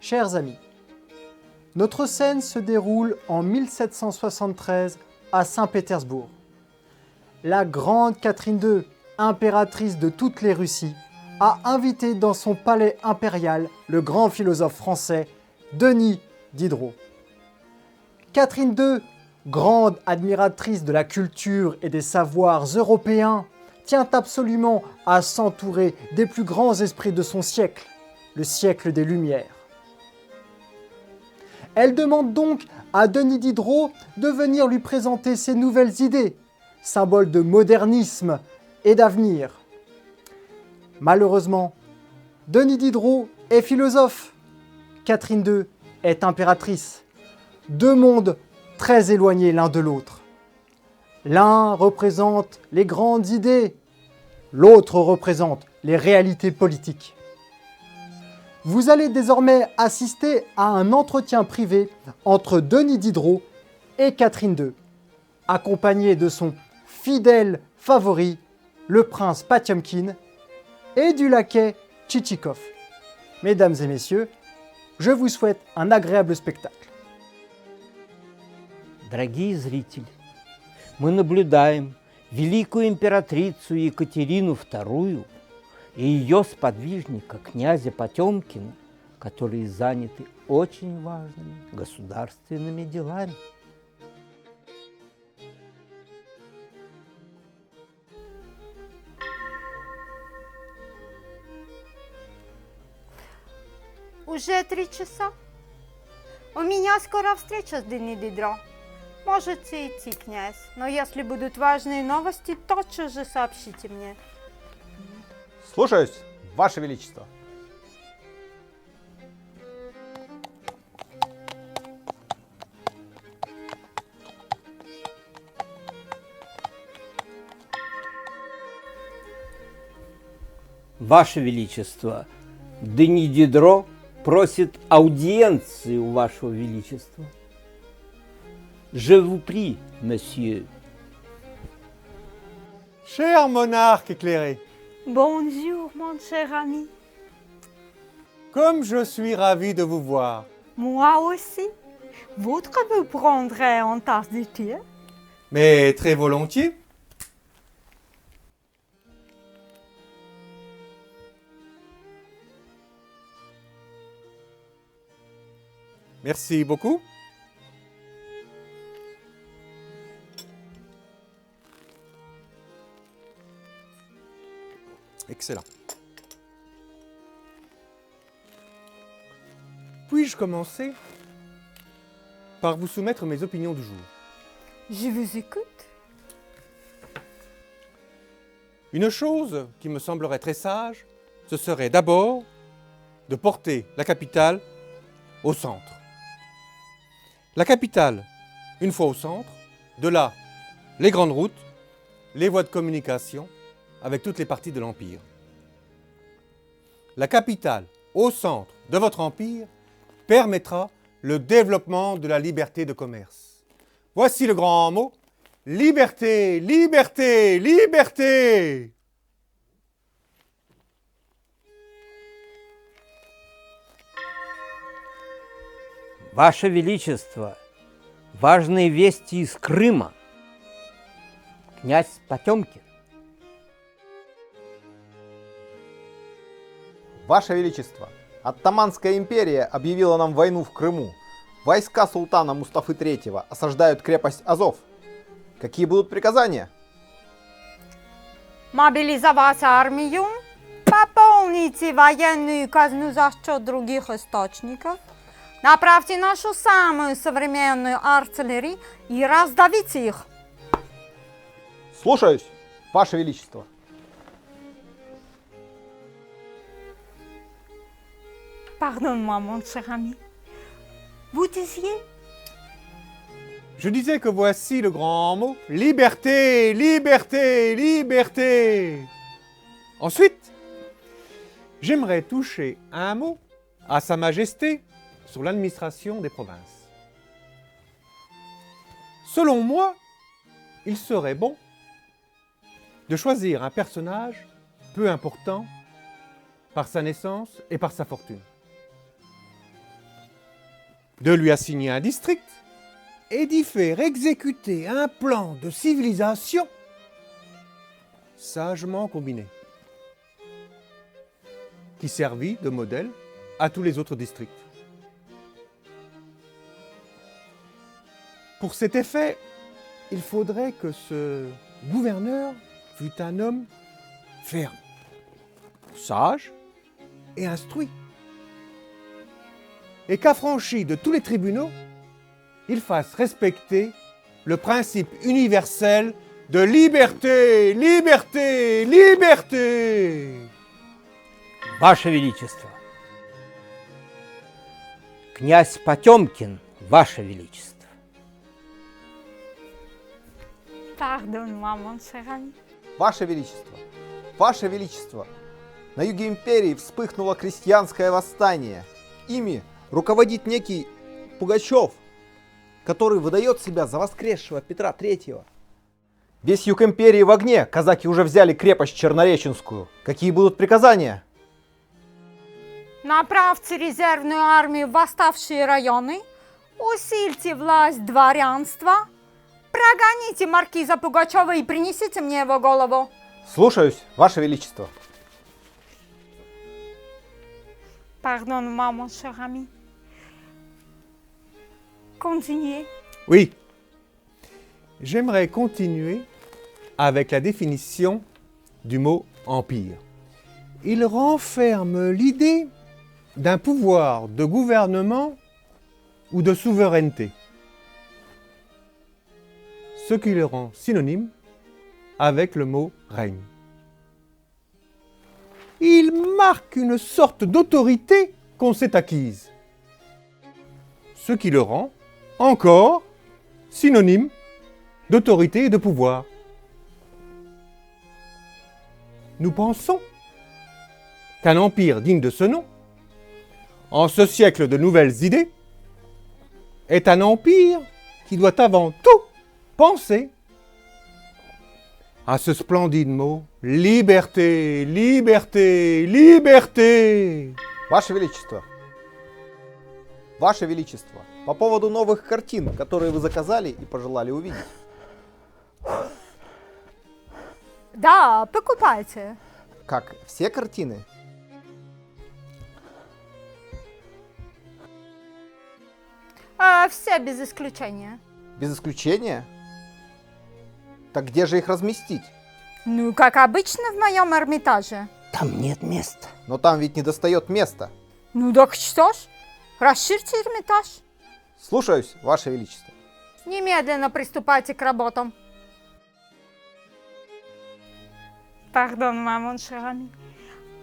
Chers amis, notre scène se déroule en 1773 à Saint-Pétersbourg. La grande Catherine II, impératrice de toutes les Russies, a invité dans son palais impérial le grand philosophe français Denis Diderot. Catherine II, grande admiratrice de la culture et des savoirs européens, tient absolument à s'entourer des plus grands esprits de son siècle, le siècle des Lumières. Elle demande donc à Denis Diderot de venir lui présenter ses nouvelles idées, symboles de modernisme et d'avenir. Malheureusement, Denis Diderot est philosophe, Catherine II est impératrice, deux mondes très éloignés l'un de l'autre. L'un représente les grandes idées, l'autre représente les réalités politiques. Vous allez désormais assister à un entretien privé entre Denis Diderot et Catherine II, accompagné de son fidèle favori, le prince Patiomkin, et du laquais Tchitchikov. Mesdames et messieurs, je vous souhaite un agréable spectacle. Дорогие зрители, мы наблюдаем великую императрицу Екатерину II и ее сподвижника, князя Потемкина, которые заняты очень важными государственными делами. Уже 3 часа. У меня скоро встреча с Дени Дидро. Можете идти, князь, но если будут важные новости, тотчас же сообщите мне. Слушаюсь, Ваше Величество. Ваше Величество, Дени Дидро просит аудиенции у Вашего Величества. Je vous prie, monsieur. Cher monarque éclairé, Bonjour, mon cher ami. comme je suis ravi de vous voir. Moi aussi. Voudrez-vous prendre une tasse de thé? Mais très volontiers. Merci beaucoup. Excellent. Puis-je commencer par vous soumettre mes opinions du jour? Je vous écoute. Une chose qui me semblerait très sage, ce serait d'abord de porter la capitale au centre. La capitale, une fois au centre, de là, les grandes routes, les voies de communication avec toutes les parties de l'Empire. La capitale, au centre de votre empire, permettra le développement de la liberté de commerce. Voici le grand mot, liberté, liberté, liberté! Ваше Величество, важные вести из Крыма. Князь Потемкин. Ваше Величество, Оттоманская империя объявила нам войну в Крыму. Войска султана Мустафы III осаждают крепость Азов. Какие будут приказания? Мобилизовать армию, пополните военную казну за счет других источников, направьте нашу самую современную артиллерию и раздавите их. Слушаюсь, Ваше Величество. Pardonne-moi, mon cher ami. Vous disiez? Je disais que voici le grand mot, liberté, liberté, liberté. Ensuite, j'aimerais toucher un mot à Sa Majesté sur l'administration des provinces. Selon moi, il serait bon de choisir un personnage peu important par sa naissance et par sa fortune. de lui assigner un district et d'y faire exécuter un plan de civilisation sagement combiné, qui servit de modèle à tous les autres districts. Pour cet effet, il faudrait que ce gouverneur fût un homme ferme, sage et instruit, et qu'affranchi de tous les tribunaux, il fasse respecter le principe universel de liberté, liberté, liberté. Ваше Величество. Князь Потемкин, Ваше Величество. Pardonne-moi, mon cher ami. Ваше Величество, Ваше Величество, на юге империи вспыхнуло крестьянское восстание. Ими руководит некий Пугачев, который выдает себя за воскресшего Петра Третьего. Весь юг империи в огне, казаки уже взяли крепость Чернореченскую. Какие будут приказания? Направьте резервную армию в восставшие районы, усильте власть дворянства, прогоните маркиза Пугачева и принесите мне его голову. Слушаюсь, Ваше Величество. Pardonne-moi, mon cher ami. Continuez. Oui, j'aimerais continuer avec la définition du mot empire. Il renferme l'idée d'un pouvoir de gouvernement ou de souveraineté, ce qui le rend synonyme avec le mot règne. Il marque une sorte d'autorité qu'on s'est acquise, ce qui le rend encore synonyme d'autorité et de pouvoir. Nous pensons qu'un empire digne de ce nom, en ce siècle de nouvelles idées, est un empire qui doit avant tout penser à ce splendide mot liberté, liberté, liberté. Ваше Величество. Ваше Величество, по поводу новых картин, которые вы заказали и пожелали увидеть. Да, покупайте. Как, все картины? Все без исключения. Без исключения? Так где же их разместить? Ну, как обычно в моем Эрмитаже. Там нет места. Но там ведь не достает места. Ну так что ж, расширьте Эрмитаж. Слушаюсь, Ваше Величество. Немедленно приступайте к работам. Pardonne-moi, mon cher ami.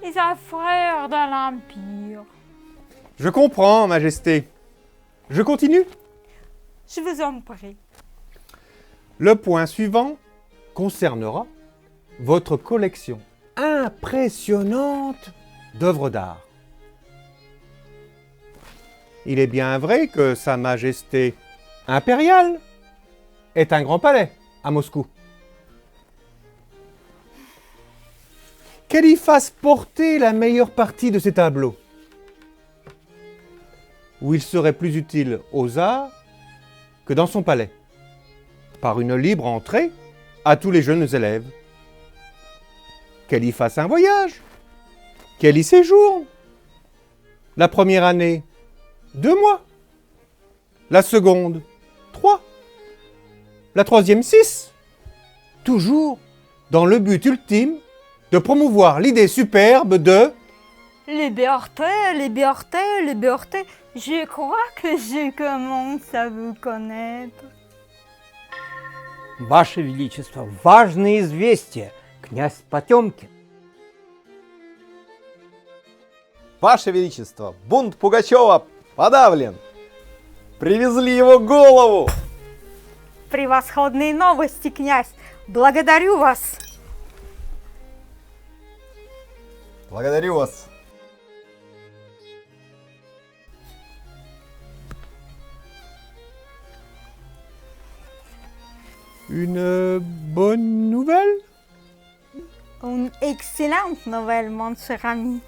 Les affaires de l'Empire. Je comprends, Majesté. Je continue. Je vous en prie. Le point suivant concernera votre collection impressionnante d'œuvres d'art. Il est bien vrai que Sa Majesté impériale est un grand palais à Moscou. Qu'elle y fasse porter la meilleure partie de ses tableaux, où il serait plus utile aux arts que dans son palais, par une libre entrée à tous les jeunes élèves. Qu'elle y fasse un voyage, qu'elle y séjourne. La première année, 2 mois. La seconde, 3. La troisième, 6. Toujours dans le but ultime de promouvoir l'idée superbe de Liberté, liberté, liberté. Je crois que je commence à vous connaître. Ваше Величество, важное известие. Князь Потемкин. Ваше Величество, бунт Пугачева подавлен. Привезли его голову. Превосходные новости, князь. Благодарю вас. Благодарю вас. une bonne nouvelle. Une excellente nouvelle, mon cher ami.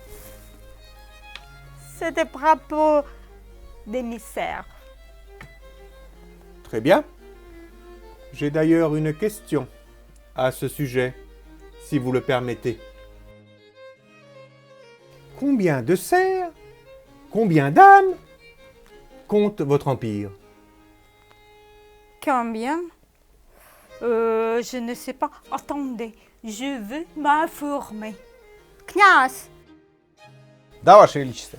C'est des propos d'émissaires. Très bien. J'ai d'ailleurs une question à ce sujet, si vous le permettez. Combien de serfs, combien d'âmes compte votre empire? Combien? Je ne sais pas. Attendez, je veux m'informer. Князь, Да, Ваше Величество.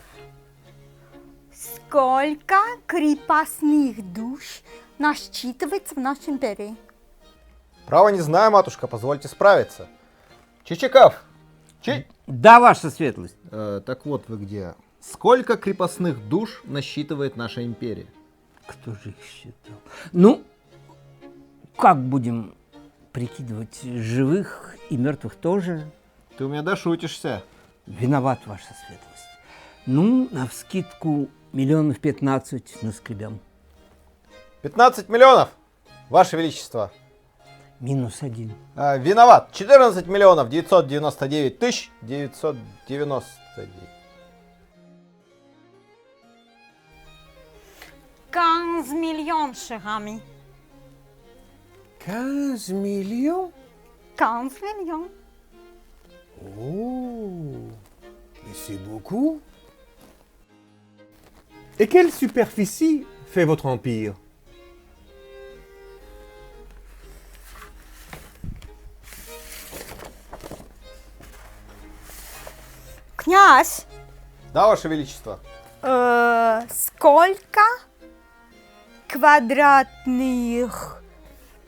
сколько крепостных душ насчитывается в нашей империи? Право не знаю, матушка, позвольте справиться. Чичиков! Да, ваша светлость. Так вот вы где. Сколько крепостных душ насчитывает наша империя? Кто же их считал? Ну, как будем прикидывать, живых и мертвых тоже? Ты у меня дошутишься. Виноват, ваша светлость. Ну, навскидку 15 миллионов наскребем. 15 миллионов, Ваше Величество. -1. Виноват. 14 миллионов 999 тысяч 999. 15 millions, cher ami. 15 millions? 15 millions. Oh, mais c'est beaucoup. Et quelle superficie fait votre empire? Князь, Да, Ваше Величество. сколько квадратных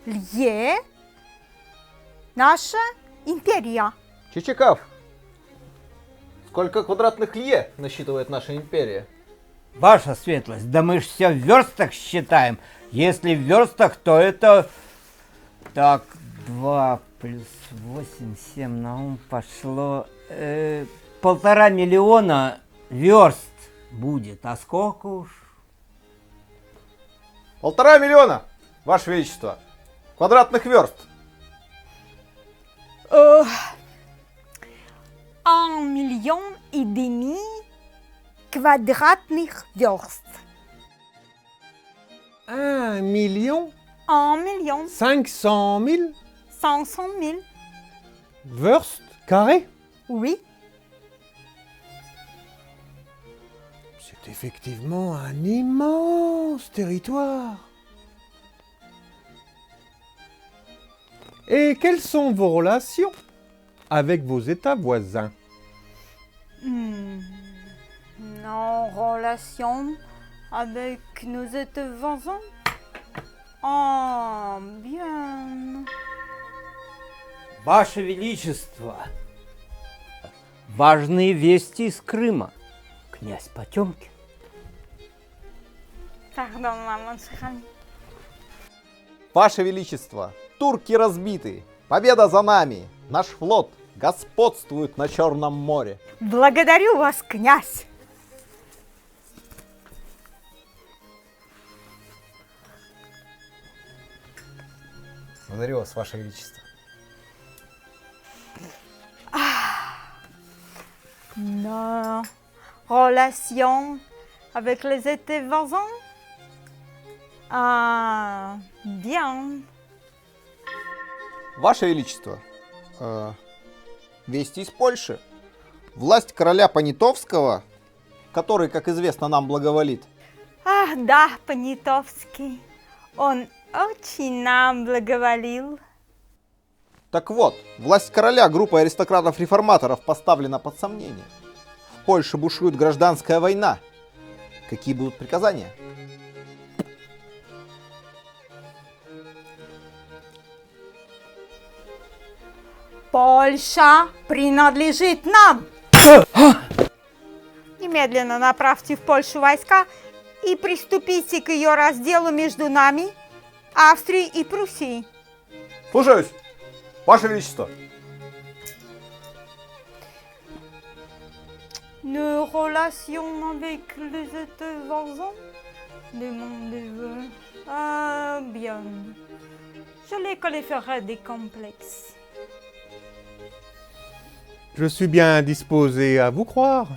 лье наша империя? Чичиков. Сколько квадратных лье насчитывает наша империя? Ваша светлость, да мы ж все в верстах считаем. Если в верстах, то это... Так, 2 плюс 8, 7 на ум пошло... 1,5 миллиона верст будет. А сколько уж? 1,5 миллиона, Ваше Величество. Квадратных верст. 1,5 million квадратных верст. 1 million 1 million 500 000 500 000. verst carrés? Oui. C'est effectivement un immense territoire. Et quelles sont vos relations avec vos États voisins? Nos relations avec nos États voisins? Ah, bien. Ваше Величество, важные вести из Крыма. Князь Потемкин. Pardon, maman, cher ami. Ваше Величество, турки разбиты. Победа за нами. Наш флот господствует на Черном море. Благодарю вас, князь. Благодарю вас, Ваше Величество. Nos relations avec les États voisins? Ah, bien. Ваше Величество, вести из Польши. Власть короля Понятовского, который, как известно, нам благоволит, Ах, да, Понятовский. Он очень нам благоволил. Так вот, власть короля группой аристократов-реформаторов поставлена под сомнение. В Польше бушует гражданская война. Какие будут приказания? Польша принадлежит нам. Немедленно направьте в Польшу войска и приступите к ее разделу между нами, Австрией и Пруссией. Слушаюсь, Ваше Величество. Nos relations avec les États voisins? Demandez-vous. Ah, bien. Je les qualifierai des complexes. Je suis bien disposé à vous croire.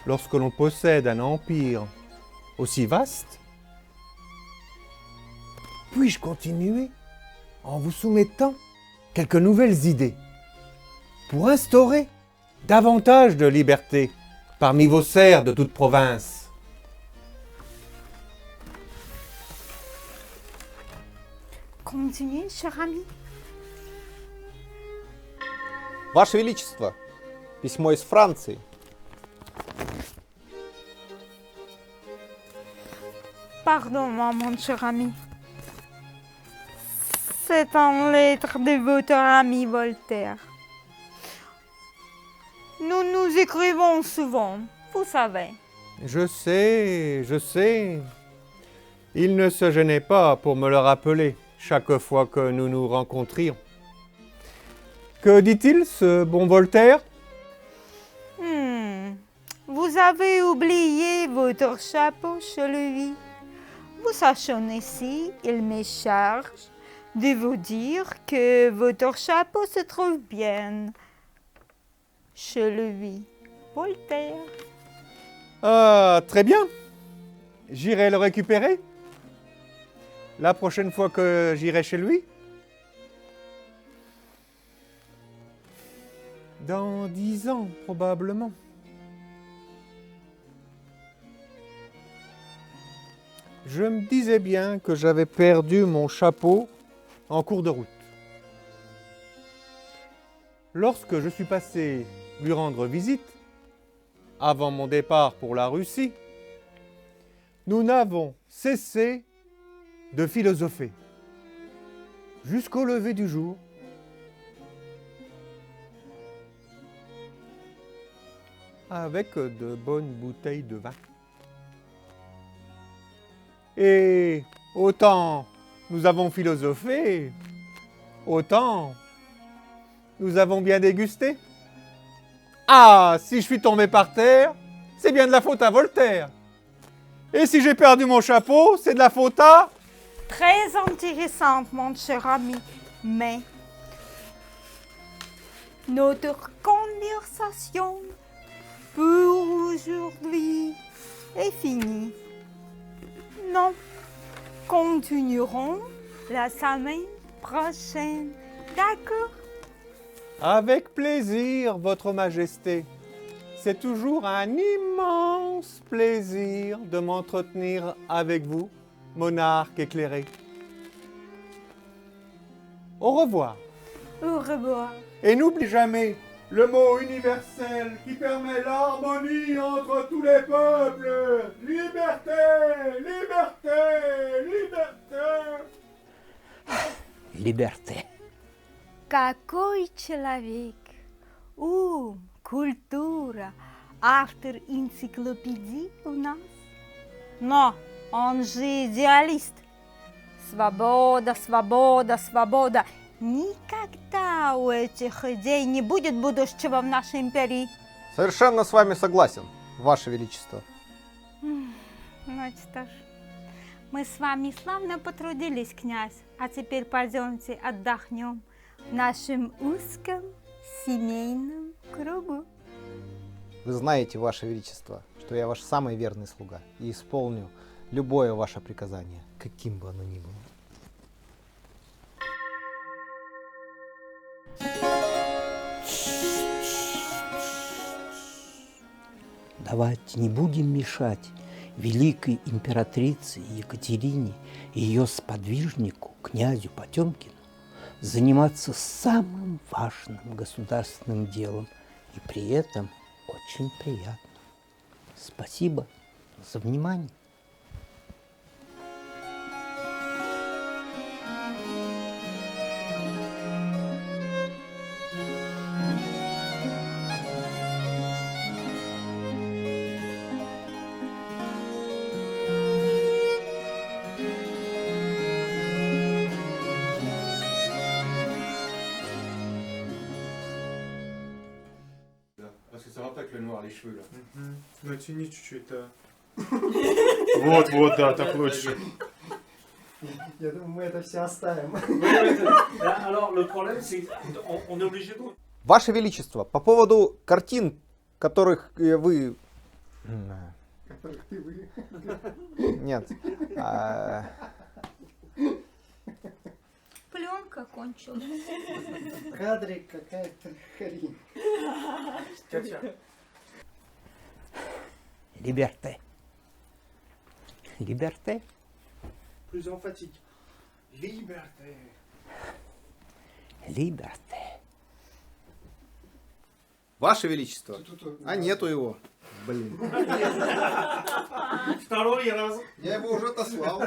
Lorsque l'on possède un empire aussi vaste, puis-je continuer en vous soumettant quelques nouvelles idées pour instaurer davantage de liberté parmi vos serfs de toute province. Continuez, cher ami. Ваше Величество, письмо из Франции. Pardon-moi, mon cher ami. C'est une lettre de votre ami Voltaire. Nous nous écrivons souvent, vous savez. Je sais. Il ne se gênait pas pour me le rappeler chaque fois que nous nous rencontrions. Que dit-il, ce bon Voltaire? Vous avez oublié votre chapeau chez lui. Vous sachez ici, il me charge de vous dire que votre chapeau se trouve bien chez lui. Voltaire. Ah, très bien. J'irai le récupérer. La prochaine fois que j'irai chez lui. Dans 10 ans, probablement. Je me disais bien que j'avais perdu mon chapeau en cours de route. Lorsque je suis passé lui rendre visite, avant mon départ pour la Russie, nous n'avons cessé de philosopher jusqu'au lever du jour. Avec de bonnes bouteilles de vin. Et autant nous avons philosophé, autant nous avons bien dégusté. Ah, si je suis tombé par terre, c'est bien de la faute à Voltaire. Et si j'ai perdu mon chapeau, c'est de la faute à... Très intéressante, mon cher ami, mais notre conversation pour aujourd'hui est finie. Nous continuerons la semaine prochaine, d'accord? Avec plaisir, Votre Majesté. C'est toujours un immense plaisir de m'entretenir avec vous, monarque éclairé. Au revoir. Au revoir. Et n'oublie jamais le mot universel qui permet l'harmonie entre tous les peuples. Liberté, liberté, liberté. Liberté. Какой человек? Ум, культура, автор энциклопедии у нас. Но он же идеалист. Свобода, свобода, свобода. Никогда у этих идей не будет будущего в нашей империи. Совершенно с вами согласен, Ваше Величество. Ну что ж, мы с вами славно потрудились, князь. А теперь пойдемте отдохнем в нашем узком семейном кругу. Вы знаете, Ваше Величество, что я ваш самый верный слуга и исполню любое ваше приказание, каким бы оно ни было. Давайте не будем мешать великой императрице Екатерине и ее сподвижнику, князю Потемкину, заниматься самым важным государственным делом и при этом очень приятно. Спасибо за внимание. Parce que ça va pas avec le noir, les cheveux là. Натяни чуть-чуть, да. Вот, да, так лучше. Я думаю, мы это все оставим. Alors le problème c'est qu'on est obligé de... Ваше Величество, по поводу картин, которых вы... Нет. пленка кончилась. В кадре какая-то хрень. Liberté. Liberté. Plus emphatique. Liberté. Liberté. Ваше Величество. А нету его. Блин. Второй раз. Я его уже отослал.